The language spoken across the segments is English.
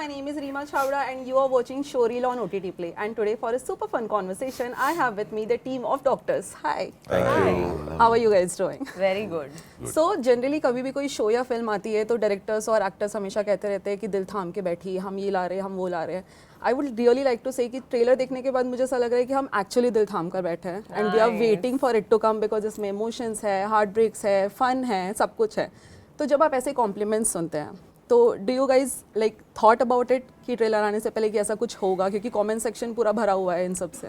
my name is Reema Chawda and you are watching Showreel on OTT Play. And today for a super fun conversation, I have with me the team of doctors. Hi. Thank you. How are you guys doing? Very good. So generally कभी भी कोई show या film आती है तो directors और actors हमेशा कहते रहते हैं कि दिल थाम के बैठिए, हम ये ला रहे हैं, हम वो ला रहे हैं. I would really like to say कि ट्रेलर देखने के बाद मुझे ऐसा लग रहा है कि हम एक्चुअली दिल थाम कर बैठे हैं and we are waiting for it to come because इसमें इमोशंस है, हार्ट ब्रेक्स है, फन है, सब कुछ है. तो जब आप ऐसे कॉम्प्लीमेंट्स सुनते हैं तो do you guys like thought about it कि ट्रेलर आने से पहले कि ऐसा कुछ होगा, क्योंकि कमेंट सेक्शन पूरा भरा हुआ है इन सब से.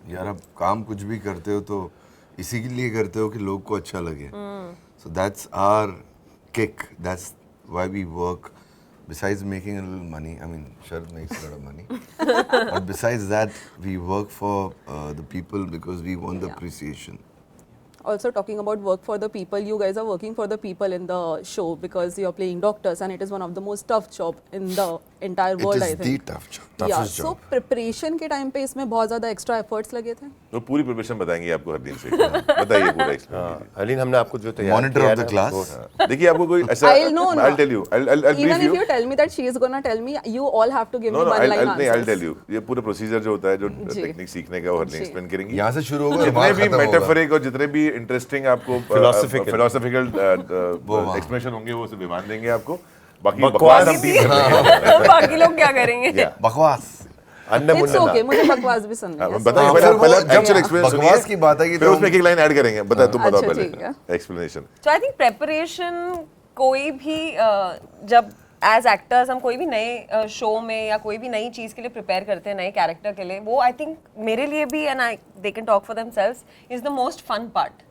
यार अब काम कुछ भी करते हो तो इसी के लिए करते हो कि लोग को अच्छा लगे. So that's our kick, that's why we work. Besides making a little money, I mean, Sharad makes a lot of money. But besides that, we work for the people because we want the appreciation. Also talking about work for the people, you guys are working for the people in the show because you are playing doctors and it is one of the most tough job in the entire world, I It is think. the toughest So job. preparation के time पे इसमें बहुत ज़्यादा extra efforts लगे थे. तो पूरी preparation बताएंगे आपको हर दिन से. बताइए पूरा एक्सप्लेन. हलीन हमने आपको जो तैयार Monitor किया of the है, class. वो- देखिए आपको कोई ऐसा I'll know. I'll tell you. I'll brief Even you. if you tell me that she is gonna tell me, you all have to give No, me no, one line नहीं, I'll answers. tell you. ये पूरा procedure जो होता है, जो जी. Technique सीखने का, वो हर दिन जी. एक्सप्लेन करेंगी. यहाँ से शुरू होगा और जितने वहाँ भी खत्म होगा. मेटाफोरिक और जितने भी इंटरेस्टिंग आपको फिलोसॉफिकल वहाँ. एक्सप्लेनेशन होंगे वो सब विमान देंगे आपको. बाकी बकवास बकवास हम टीम कर देंगे. बाकी लोग क्या करेंगे? बकवास. अन्य It's मुन्ना okay, मुझे बकवास भी सुननी है. बताइए हाँ, पहले फिर वो पहले जब एक्चुअल एक्सपीरियंस बकवास की बात आएगी फिर तो उसमें एक लाइन ऐड करेंगे. बताओ तुम बताओ अच्छा, पहले ठीक है. Explanation. So I think preparation कोई भी जब एज एक्टर्स हम कोई भी नए शो में या कोई भी नई चीज़ के लिए प्रिपेयर करते हैं, नए कैरेक्टर के लिए, वो आई थिंक मेरे लिए भी and I they can talk for themselves is the most fun part.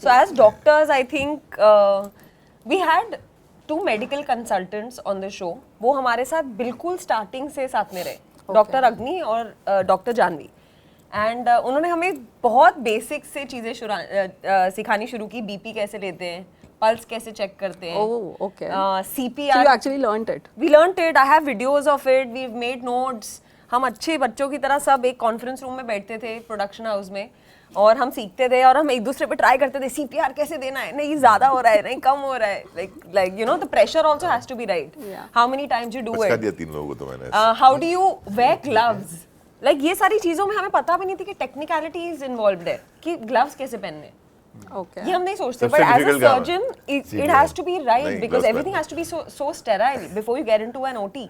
So as doctors I think we had 2 medical consultants on the show. वो हमारे साथ बिल्कुल स्टार्टिंग से साथ में रहे, डॉक्टर अग्नि और डॉक्टर जानवी. एंड उन्होंने हमें बहुत बेसिक से चीज़ें सिखानी शुरू की. बीपी कैसे लेते हैं, पल्स कैसे चेक करते हैं. Oh, okay. CPR. So you actually learned it. We learned it. I have videos of it. We've made notes. हम अच्छे बच्चों की तरह सब एक कॉन्फ्रेंस रूम में बैठते थे प्रोडक्शन हाउस में और हम सीखते थे और हम एक दूसरे पे ट्राई करते थे. CPR कैसे देना है, नहीं ज्यादा हो रहा है, नहीं कम हो रहा है. like you know the pressure also has to be right. Yeah. How many times you do Bachka it. दिया 3 लोगों को तो मैंने. How do you wear gloves. like ये सारी चीजों में हमें पता भी नहीं थी कि टेक्निकलिटीज इन्वॉल्व्ड है कि ग्लव्स कैसे पहनने हैं. Okay. ये हम नहीं सोचते. सबसे बट एज अ difficult काम है. Surgeon it has to be right नहीं, because gloves everything पहनना. has to be so sterile before you get into an OT.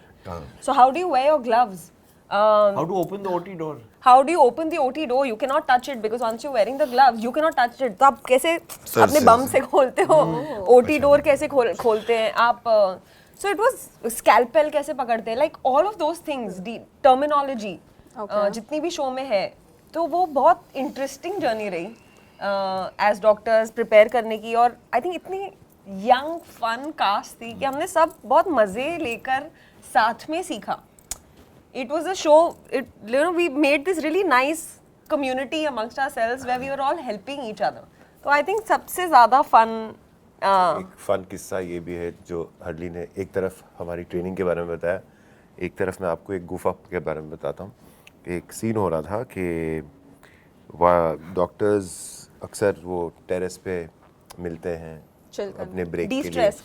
So how do you wear your gloves? How to open the OT door? How do you open the OT door? You cannot touch it because once you're wearing the gloves, you cannot touch it. तो आप कैसे अपने बम से खोलते हो? OT door कैसे खोलते हैं आप? So it was scalpel कैसे पकड़ते हैं? Like all of those things, the terminology, जितनी भी शो में है, तो वो बहुत इंटरेस्टिंग जर्नी रही एज डॉक्टर्स प्रिपेयर करने की. और आई थिंक इतनी यंग फन कास्ट थी कि हमने सब बहुत मज़े लेकर साथ में सीखा. It was a show, we made this really nice community amongst ourselves where we were all helping each other. So I think सबसे ज़्यादा fun एक फन किस्सा ये भी है जो हडली ने एक तरफ हमारी ट्रेनिंग के बारे में बताया, एक तरफ मैं आपको एक गुफा के बारे में बताता हूँ. एक सीन हो रहा था कि वह डॉक्टर्स अक्सर वो टेरेस पे मिलते हैं अपने ब्रेक के लिए, de-stress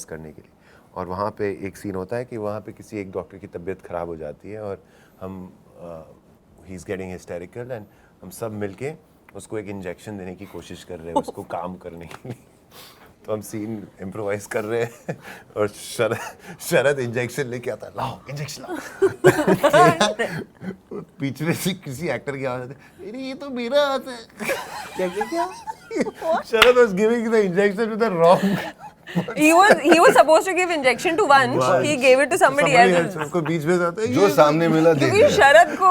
करने के लिए. और वहाँ पे एक सीन होता है कि वहाँ पे किसी एक डॉक्टर की तबीयत ख़राब हो जाती है और हम he is getting hysterical and हम सब मिलके उसको एक इंजेक्शन देने की कोशिश कर रहे हैं उसको काम करने के लिए. तो हम सीन इम्प्रोवाइज कर रहे हैं और शरद इंजेक्शन लेके आता है, लाओ इंजेक्शन लाओ. पीछे से किसी एक्टर की आवाज़ आती है, अरे ये तो मेरा हाथ है. क्या Sharad was giving the injection to the wrong. he was supposed to give injection to one. He gave it to somebody else. उसको बीच में जाता है जो सामने मिला दे क्योंकि दिया. शरद को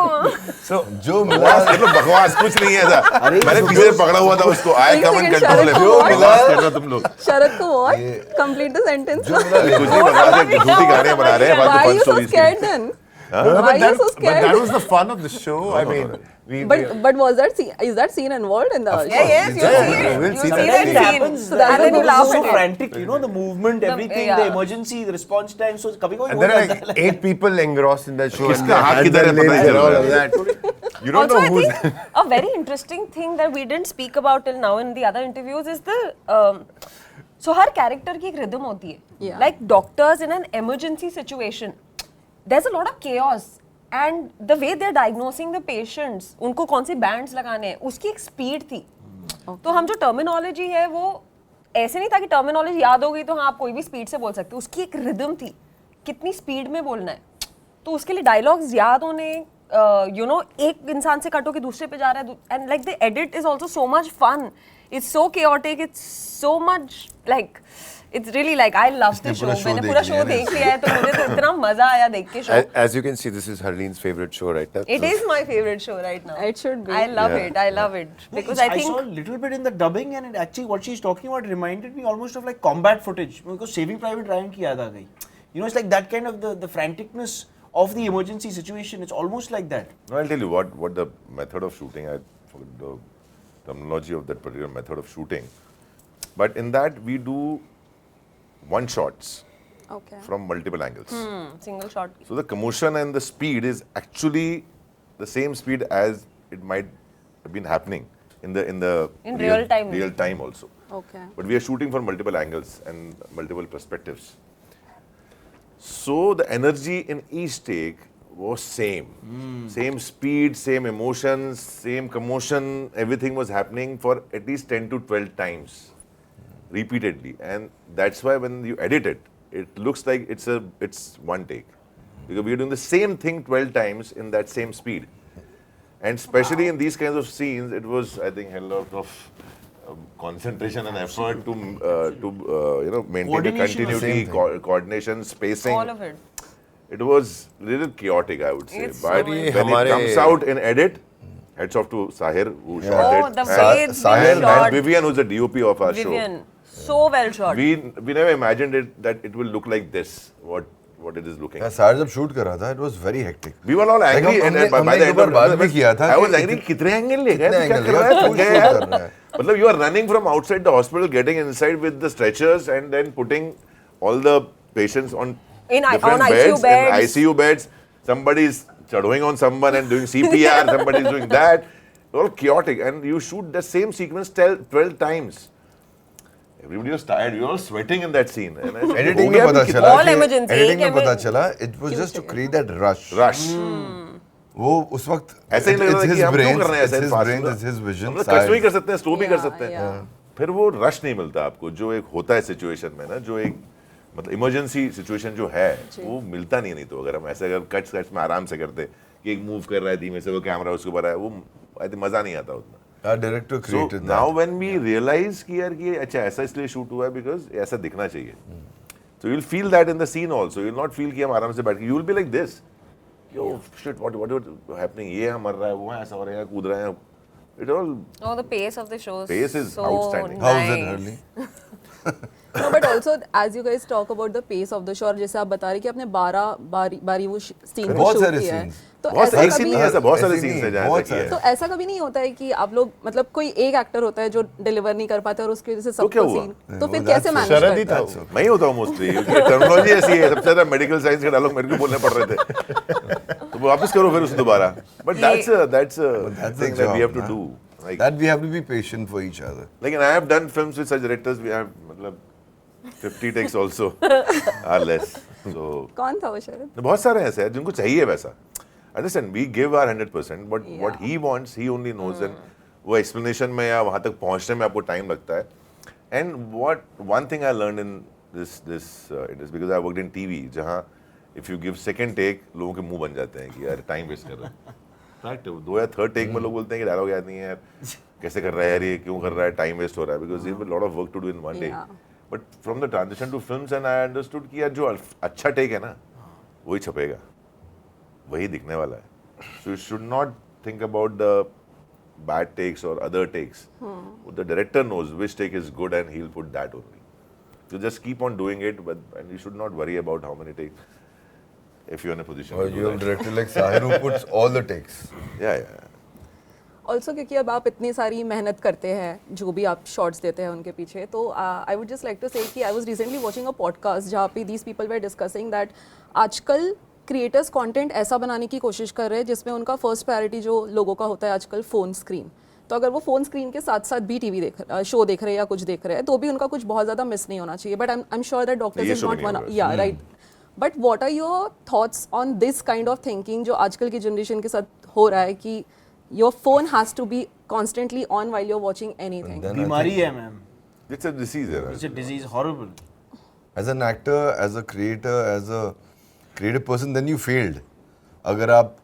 जो मिला मतलब बकवास कुछ नहीं है ऐसा. मैंने पीछे से पकड़ा हुआ था उसको. आई कम एंड कंट्रोल शरद है. को जो मिला कर रहे हो तुम लोग. शरद को what? Complete the sentence. जो मिला कुछ नहीं बकवास है. झूठी कहानियां बना रहे हैं. Why फालतू are fun you so stories. scared then? Why are you so But that scared? was the fun of the show. I mean, But was that scene, is that scene involved in the show? yes, you Yeah, see it. we'll You see see that that scene. scene. happens. So that's And then why you it laugh was so at it. frantic, you know, the movement, everything, yeah. the emergency, the response time. So कभी कोई And हो there are जाता like 8 people engrossed in that show. किसका हाथ किधर है पता नहीं चल रहा है. You don't Also, know I who's. think a very interesting thing that we didn't speak about till now in the other interviews is the so her character की एक rhythm होती है. Yeah. Like doctors in an emergency situation, there's a lot of chaos and the way they're diagnosing the patients, उनको कौन से bands लगाने हैं, उसकी एक स्पीड थी. तो हम जो टर्मिनोलॉजी है वो ऐसे नहीं था कि टर्मिनोलॉजी याद हो गई तो हाँ आप कोई भी स्पीड से बोल सकते हो. उसकी एक रिदम थी, कितनी स्पीड में बोलना है. तो उसके लिए डायलॉग्स याद होने, यू नो, एक इंसान से कट होके दूसरे पे जा रहा है. And like the edit is also so much fun. It's so chaotic, it's so much like, it's really like I love the show. मैंने पूरा शो देख लिया है तो मुझे तो इतना मजा आया देख के show. As you can see, this is Harleen's favorite show right now. It is my favorite show right now. It should be. I love Yeah. it. I love it because I I saw a think little bit in the dubbing and it actually what she's talking about reminded me almost of like combat footage because Saving Private Ryan की याद आ गई. You know, it's like that kind of the franticness of the emergency situation. It's almost like that. No, I'll tell you what the method of shooting, I forgot the terminology of that particular method of shooting. But in that we do one shots Okay. from multiple angles. single shot. So the commotion and the speed is actually the same speed as it might have been happening in real time. Real time also. Okay. But we are shooting from multiple angles and multiple perspectives. So the energy in each take was same. Same speed, same emotions, same commotion, everything was happening for at least 10 to 12 times repeatedly. And that's why when you edit it, it looks like it's one take. Because we are doing the same thing 12 times in that same speed. And especially in these kinds of scenes, it was, I think, a lot of concentration and effort to you know, maintain the Coordination was continuity, same coordination, spacing. All of it. It was a little chaotic, I would say. It's But so when intense. it comes out in edit, heads off to Sahir, who shot Oh, it. the and- way it's Sahil been and shot. and Vivian, who's the DOP of our Vivian, so well shot. show. We never imagined it that it will look like this, what it is looking. मैं सार जब shoot कर रहा था, it was very hectic. We were all angry, Like, and हमने- by हमने the एक end bar of बात भी किया था I कि was angry, कितने एंगल ले गए, कितने क्या angle कर ले रहा गए, है, तू क्या shoot यार? कर रहा है। मतलब you are running from outside the hospital, getting inside with the stretchers, and then putting all the patients on On different ICU in beds. ICU beds. Somebody is shadowing on someone and doing CPR. Somebody is doing that. All chaotic, and you shoot the same sequence 12 times. Everybody was tired. We were all sweating in that scene. And I said, Editing "हो में गया पता अभी चला All कि emergency, editing एक में पता emer- चला it was just to create that rush. rush." वो उस वक्त ऐसे ही लग रहा it's था कि his हम क्यों brains, कर रहे हैं it's ऐसे his fast brains, में? it's his vision. हम लोग कट भी कर सकते हैं, स्लो भी कर Yeah, सकते हैं. yeah. फिर वो रश नहीं मिलता आपको जो एक होता है सिचुएशन में ना, जो एक मतलब इमरजेंसी सिचुएशन जो है वो मिलता नहीं तो अगर हम ऐसे अगर कट्स में आराम से करते कि एक मूव कर रहा है धीमे से, वो कैमरा उसके ऊपर है, वो आई थिंक मजा नहीं आता उतना. Our director So created now that. when we realize कि यार कि अच्छा ऐसा इसलिए शूट हुआ है because ऐसा दिखना चाहिए. So you'll feel that in the scene also. You'll not feel कि हम आराम से बैठ के, you'll be like this. Yo, shit, what is happening? ये यहाँ मर रहा है, वो यहाँ ऐसा हो रहा है, यहाँ कूद रहा है. It all Oh, the pace of the show. Pace is so outstanding. How's it, nice. Harley? No, but also as you guys talk about the pace of the show, और जैसे आप बता रहे कि आपने 12 बारी वो सीन बहुत शूट सारे किया है, scenes. तो बहुत ऐसा एक कभी सीन नहीं ऐसा, बहुत सारे ऐसे सीन्स नहीं, है जहाँ बहुत ऐसा किया है. तो ऐसा कभी नहीं होता है कि आप लोग मतलब कोई एक एक्टर होता है जो डिलीवर नहीं कर पाते और उसकी वजह से क्या सबको हुआ? सीन, तो वो फिर that's कैसे so- मैनेज शरद ही करते था हैं? वो। मैं ही होता हूँ मोस्टली, टर्मिनोलॉजी ऐसी है, सबसे ज्यादा मेडिकल साइंस के डायलॉग मेरे को बोलने पड़ रहे थे. तो वापस करो फिर उसे दोबारा. But that's a That's thing the that we job, have to na. do. Like That we have to be patient for each other. and I have done films with such directors. We have मतलब 50 takes also are less. So कौन था वो शरद? बहुत सारे ऐसे हैं जिनको चाहिए वैसा. Understand? We give our 100%, but what Yeah. he wants, he only knows. And वो explanation में या वहाँ तक पहुँचने में आपको time लगता है. And one thing I learned in this it is because I worked in TV, जहाँ if you give second take, लोगों के मुंह बन जाते हैं कि यार time waste कर रहा है. Fact, 2 या third take में लोग बोलते हैं कि dialogue याद नहीं है यार, कैसे कर रहा है यार ये, क्यों कर रहा है, time waste हो रहा है, because you have a lot of work to do in one day. Yeah. But from the transition to films, and I understood कि यार जो अच्छा take है ना, वही छपेगा, वही दिखने वाला है. So you should not think about the bad takes or other takes. The director knows which take is good and he'll put that only. So just keep on doing it, and you should not worry about how many takes if you're in a position Or to do you have that. director like Sahir who puts all the takes. Yeah. Also क्योंकि अब आप इतनी सारी मेहनत करते हैं जो भी आप शॉर्ट्स देते हैं उनके पीछे, तो I would just like to say कि I was recently watching a podcast जहाँ पे these people were discussing that आजकल क्रिएटर्स कंटेंट ऐसा बनाने की कोशिश कर रहे हैं जिसमें उनका फर्स्ट प्रायोरिटी जो लोगों का होता है आजकल फ़ोन स्क्रीन. तो अगर वो फ़ोन स्क्रीन के साथ साथ भी टीवी शो देख रहे हैं या कुछ देख रहे हैं तो भी उनका कुछ बहुत ज़्यादा मिस नहीं होना चाहिए. But I am sure that ये डॉक्टर्स इज show नॉट नहीं वन, होगा. या right. But what are your thoughts on this kind of thinking जो आजकल की generation के साथ हो रहा है कि your phone has to be constantly on while you're watching anything. Then I बीमारी think है ma'am. It's a disease. It's a disease, horrible. as an actor, as a creator, as a creative person, then you failed. अगर आप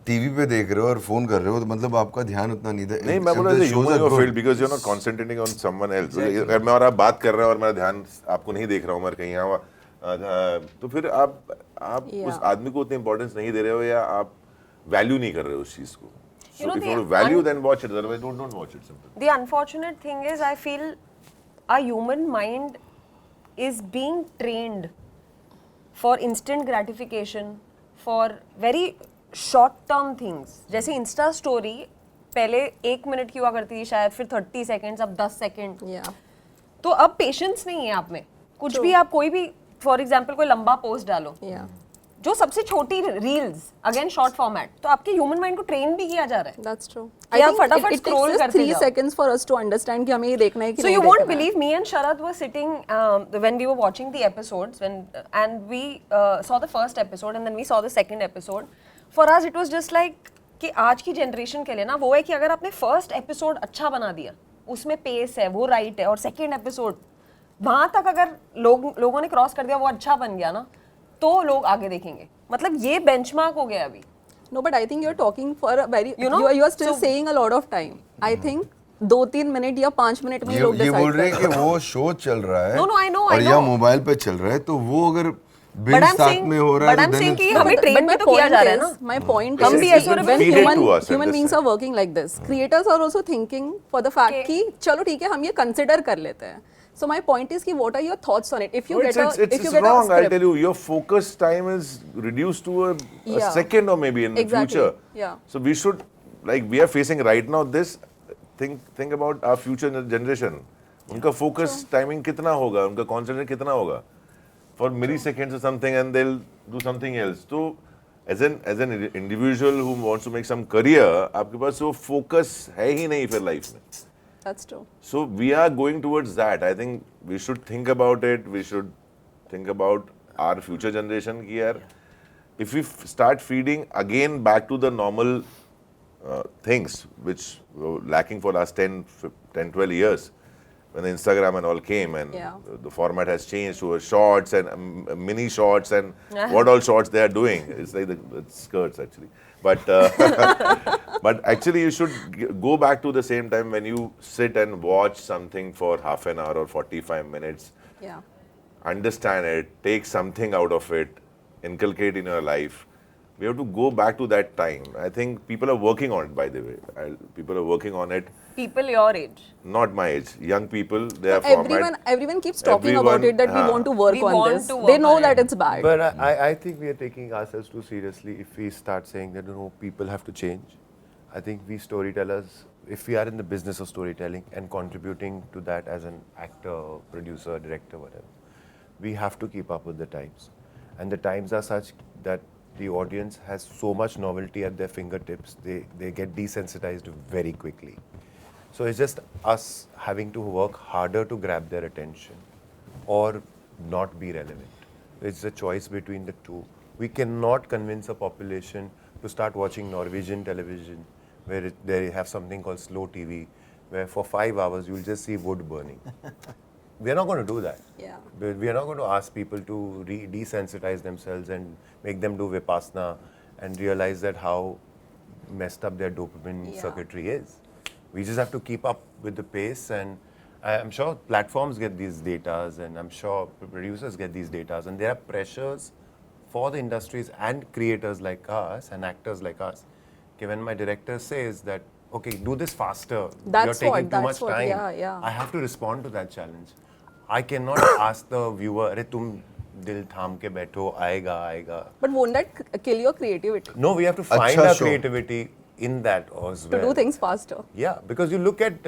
TV पे देख रहे हो और phone कर रहे हो तो मतलब आपका ध्यान उतना नहीं था. नहीं, मैं बोल रहा हूँ human your field because you are not concentrating on someone else. अगर मैं और आप बात कर रहे हैं और मेरा ध्यान आपको नहीं देख रहा हूँ, मैं कहीं यहाँ, तो फिर आप Yeah. उस आदमी को उतनी इंपॉर्टेंस नहीं दे रहे हो या आप वैल्यू नहीं कर रहे हो उस चीज को. You know, So if the you value, then watch it. Otherwise, don't watch it. Simple. The unfortunate thing is, I feel our human mind is being trained for instant gratification, for very short-term things. जैसे Insta story पहले 1 minute की हुआ करती थी शायद, फिर 30 seconds, अब 10 second. Yeah. तो अब पेशेंस नहीं है आप में. कुछ भी आप कोई भी, फॉर एग्जाम्पल कोई लंबा पोस्ट डालो, Yeah. जो सबसे छोटी रील्स, अगेन शॉर्ट फॉर्मेट, तो आपके ह्यूमन माइंड को ट्रेन भी किया जा रहा है. That's true. कि आप फटाफट it scroll takes just करते 3 जाओ. seconds for us to understand कि हमें ये देखना है कि So नहीं you won't देखना है. believe, me and Sharad were sitting when we were watching the episodes, and we saw the first episode and then we saw the second episode. For us it was just like कि आज की generation के लिए ना वो है कि अगर आपने फर्स्ट एपिसोड अच्छा बना दिया, उसमें पेस है, वो राइट है, और सेकेंड एपिसोड वहां तक अगर लोगों ने क्रॉस कर दिया, वो अच्छा बन गया ना, तो लोग आगे देखेंगे. मतलब ये बेंचमार्क हो गया अभी. No, but I think you're talking for a very, You know, you are still so- saying a lot of time. I think 2-3 minute या 5 मिनट में ये लोग ये बोल decide रहे हैं करते कि वो शो चल रहा है No, no, I know, और I या know. मोबाइल पे चल रहा है तो वो अगर But बिन I'm साथ saying- में हो रहा है but तो I'm then saying it's कि fine. हमें But train my भी तो किया point जा रहा है is- ना. My point हम is भी कि ऐसे when feed it to us, human beings understand. are working like this, creators are also thinking for the fact कि चलो ठीक है हम ये consider कर लेते हैं. So my point is कि what are your thoughts on it? If you No, get it's a wrong. I'll script, tell you, your focus time is reduced to a Yeah. second or maybe in the Exactly. future. Yeah. So we should, like we are facing right now this. Think about our future generation. उनका focus timing कितना होगा, उनका concentration कितना होगा, for milliseconds or something, and they'll do something else. So as an individual who wants to make some career, आपके पास वो focus है ही नहीं फिर life में. that's true. So we are going towards that. I think we should think about it. We should think about our future generation. Ki yaar, if we start feeding again back to the normal things which were lacking for last 10, 12 years, when the Instagram and all came and Yeah. the format has changed to a shorts and mini shorts and what all shorts they are doing. It's like it's skirts actually. But but actually you should go back to the same time when you sit and watch something for half an hour or 45 minutes. Yeah. Understand it, take something out of it, inculcate in your life. We have to go back to that time. I think people are working on it, by the way. People are working on it. People your age. Not my age. Young people, they are Everyone keeps talking about Everyone, it that we want to work We on want this. to work They know on that it. it's bad. But I think we are taking ourselves too seriously if we start saying that, people have to change. I think we storytellers, if we are in the business of storytelling and contributing to that as an actor, producer, director, whatever, we have to keep up with the times. And the times are such that the audience has so much novelty at their fingertips, they get desensitized very quickly. So it's just us having to work harder to grab their attention or not be relevant. It's a choice between the two. We cannot convince a population to start watching Norwegian television where they have something called slow TV, where for 5 hours you'll just see wood burning. We are not going to do that. Yeah. We are not going to ask people to desensitize themselves and make them do Vipassana and realize that how messed up their dopamine Yeah. circuitry is. We just have to keep up with the pace, and I'm sure platforms get these datas, and I'm sure producers get these datas, and there are pressures for the industries and creators like us and actors like us. Okay, when my director says that, okay, do this faster, you're taking too much time, yeah. I have to respond to that challenge. I cannot ask the viewer, "Arey, tum dil tham ke baitho, aayega." But won't that kill your creativity No, we have to find Acha our show. creativity in that as to well. do things faster? Yeah, because you look at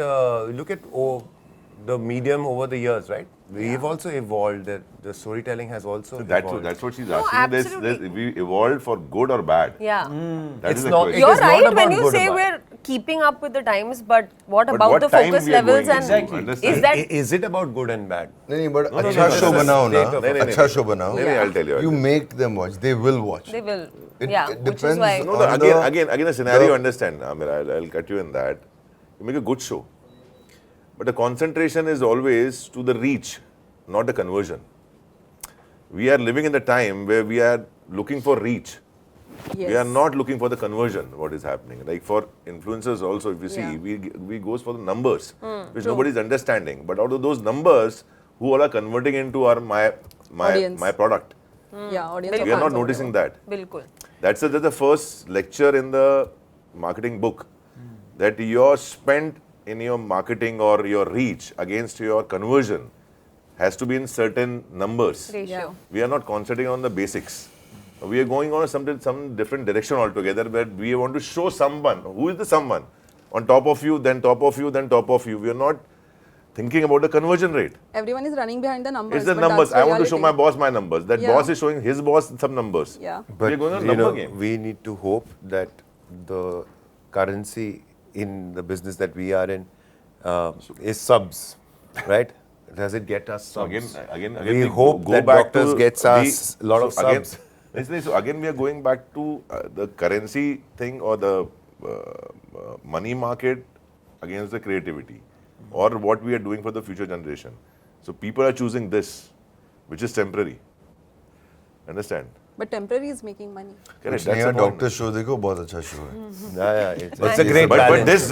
the medium over the years, right? We've also evolved. The storytelling has also evolved. That's what she's No, asking. absolutely. We evolved for good or bad. Yeah. That It's is the not- question. It You're is not right about when you good or say bad. we're keeping up with the times, but what But about what the time focus we are levels going in? and Exactly. Understand? is that Is it about good and bad? नहीं नहीं but no, अच्छा no, show no, बनाओ ना नहीं, नहीं, अच्छा नहीं, show बनाओ नहीं, नहीं, I'll tell you, I'll you tell you. make them watch they will watch they will? It- Yeah, it which is depends why. No, on again, a scenario. the- Understand, Amir? I'll cut you in that. You make a good show, but the concentration is always to the reach, not the conversion. We are living in the time where we are looking for reach. We are Yes. not looking for the conversion. What is happening? Like for influencers, also, if you see, Yeah. we goes for the numbers, which nobody is understanding. But out of those numbers, who all are converting into our Audience. my product? Yeah, audience. We are or not fans or noticing whatever. that. बिल्कुल. That's the first lecture in the marketing book, that your spend in your marketing or your reach against your conversion has to be in certain numbers. Ratio. We are not concentrating on the basics. We are going on some different direction altogether, where we want to show someone who is the someone on top of you, then top of you, then top of you. We are not thinking about the conversion rate. Everyone is running behind the numbers. It's the but numbers. that's I want to show reality. my boss my numbers. That Yeah. boss is showing his boss some numbers. Yeah. We are going on you number know, game. we need to hope that the currency in the business that we are in is subs, right? Does it get us subs? Again, we hope go that back doctors to gets us a lot of again, subs. So again, we are going back to the currency thing, or the money market against the creativity, or what we are doing for the future generation. So people are choosing this, which is temporary. Understand? But temporary is making money. Correct. कुछ That's नया the point. Doctor show देखो बहुत अच्छा show है Yeah, it's a great But balance.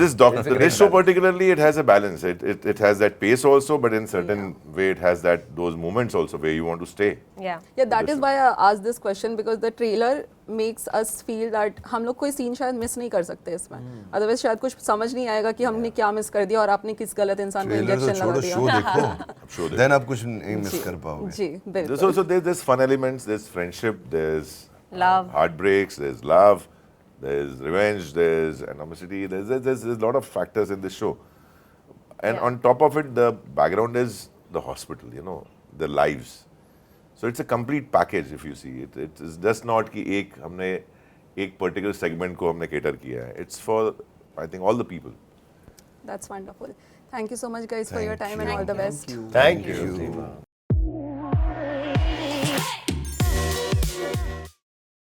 this show particularly, it has a balance. It has that pace also, but in certain way it has those moments also where you want to stay. Yeah. Yeah, that is why I asked this question, because the trailer makes us feel that हम लोग कोई scene शायद miss नहीं कर सकते इसमें. Otherwise शायद कुछ समझ नहीं आएगा कि हमने क्या मिस कर दिया और आपने किस गलत इंसान को ट्रेलर तो इंजेक्शन लगा छोड़ो दिया. शो देखो देन आप कुछ नहीं मिस कर पाओगे जी There's बिल्कुल. also there's fun elements, there's friendship, there's Love. heartbreaks, there's love, there's revenge, there's animosity, there's a lot of factors in this show. And Yeah. on top of it, the background is the hospital, you know, the lives. So it's a complete package if you see it. It's just not कि हमने एक particular segment को हमने cater किया है. It's for, I think, all the people. That's wonderful. Thank you so much guys for your time and all the best. Thank you.